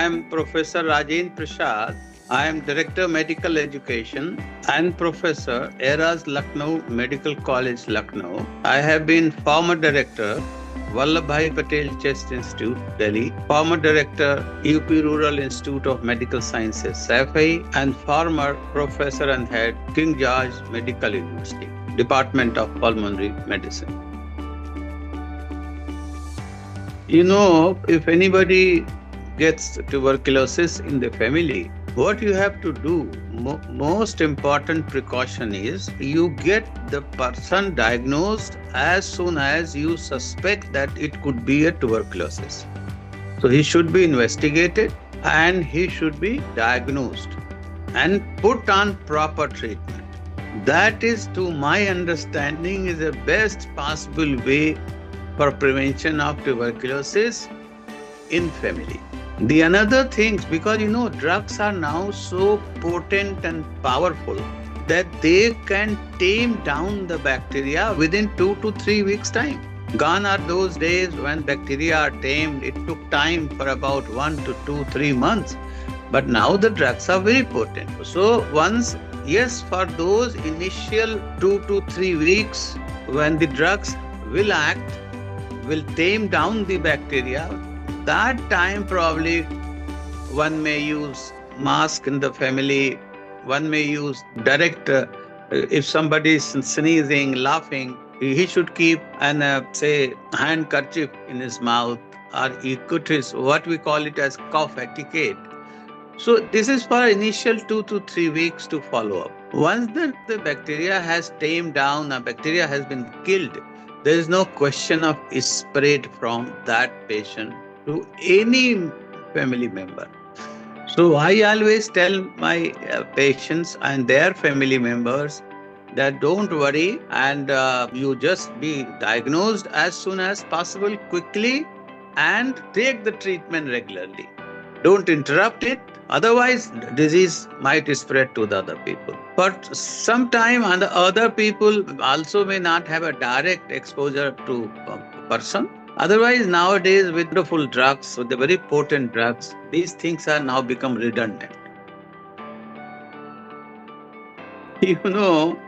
am Professor Rajendra Prasad. I am Director Medical Education and Professor ERAS Lucknow Medical College, Lucknow. I have been former Director Vallabhbhai Patel Chest Institute, Delhi, former Director UP Rural Institute of Medical Sciences, SAFI, and former Professor and Head King George Medical University, Department of Pulmonary Medicine. If anybody gets tuberculosis in the family, what you have to do, most important precaution is you get the person diagnosed as soon as you suspect that it could be a tuberculosis. So he should be investigated and he should be diagnosed and put on proper treatment. That is, to my understanding, is the best possible way for prevention of tuberculosis in family. The another things, because drugs are now so potent and powerful that they can tame down the bacteria within 2 to 3 weeks' time. Gone are those days when bacteria are tamed. It took time for about 1 to 2, 3 months. But now the drugs are very potent. So for those initial 2 to 3 weeks when the drugs will act, will tame down the bacteria, that time probably one may use mask in the family, one may use direct, if somebody is sneezing, laughing, he should keep an handkerchief in his mouth, or he could what we call it as cough etiquette. So this is for initial 2 to 3 weeks to follow up. Once the bacteria has tamed down, a bacteria has been killed, there is no question of spread from that patient to any family member. So I always tell my patients and their family members that don't worry, and you just be diagnosed as soon as possible, quickly, and take the treatment regularly. Don't interrupt it. Otherwise, disease might spread to the other people. But sometime the other people also may not have a direct exposure to a person. Otherwise, nowadays with wonderful drugs, with the very potent drugs, these things are now become redundant.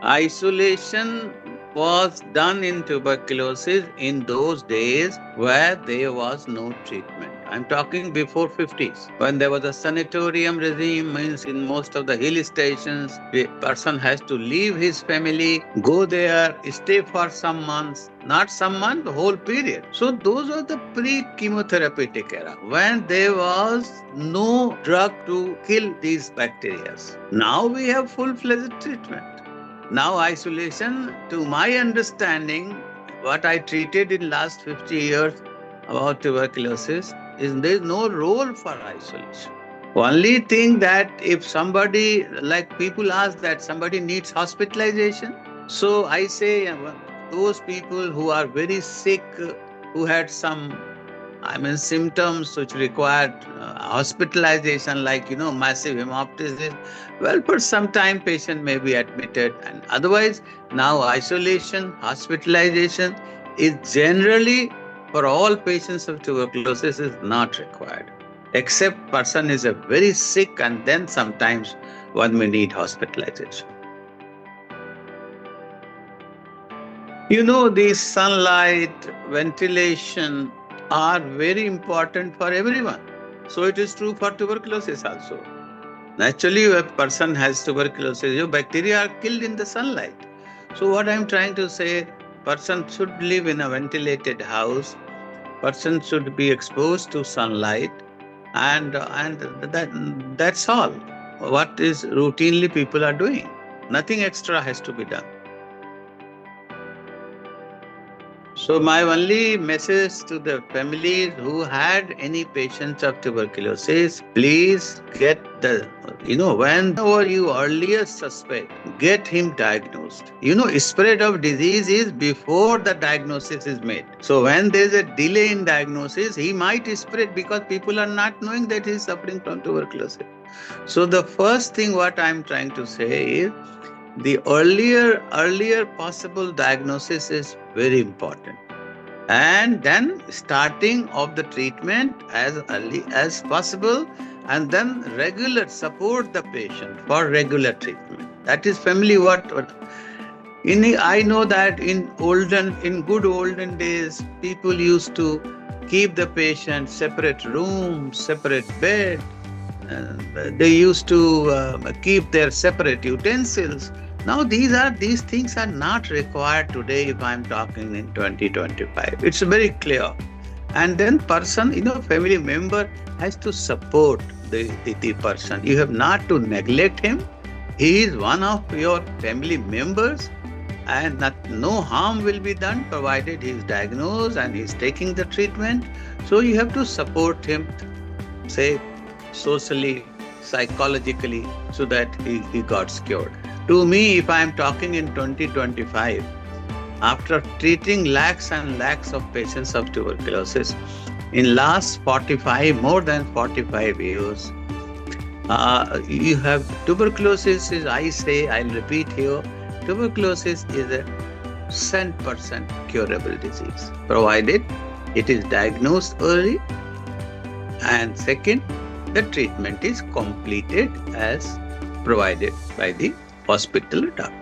Isolation was done in tuberculosis in those days where there was no treatment. I'm talking before 50s. When there was a sanatorium regime, means in most of the hill stations, the person has to leave his family, go there, stay for some months, not some month, the whole period. So those were the pre-chemotherapeutic era, when there was no drug to kill these bacteria. Now we have full-fledged treatment. Now isolation, to my understanding, what I treated in last 50 years about tuberculosis, is there is no role for isolation. Only thing that if somebody, like people ask that somebody needs hospitalization, so I say those people who are very sick, who had some symptoms which required hospitalization, like massive hemoptysis, well, for some time patient may be admitted, and otherwise now isolation, hospitalization is generally for all patients of tuberculosis is not required, except person is very sick, and then sometimes one may need hospitalization. The sunlight, ventilation are very important for everyone. So it is true for tuberculosis also. Naturally, if a person has tuberculosis, your bacteria are killed in the sunlight. So what I'm trying to say, person should live in a ventilated house, person should be exposed to sunlight, and that's all. What is routinely people are doing. Nothing extra has to be done. So my only message to the families who had any patients of tuberculosis, please get whenever you earliest suspect, get him diagnosed. Spread of disease is before the diagnosis is made. So when there's a delay in diagnosis, he might spread because people are not knowing that he is suffering from tuberculosis. So the first thing what I'm trying to say is, the earlier possible diagnosis is very important. And then starting of the treatment as early as possible, and then support the patient for regular treatment. That is family what I know that in good olden days, people used to keep the patient separate room, separate bed. They used to keep their separate utensils. Now these things are not required today. If I'm talking in 2025, it's very clear. And then family member has to support the person. You have not to neglect him. He is one of your family members, and no harm will be done provided he is diagnosed and he is taking the treatment. So you have to support him, say, socially, psychologically, so that he got cured. To me, if I am talking in 2025, after treating lakhs and lakhs of patients of tuberculosis, in last more than 45 years, you have tuberculosis is, I'll repeat here, tuberculosis is a 100% curable disease, provided it is diagnosed early, and second, the treatment is completed as provided by the hospital doctor.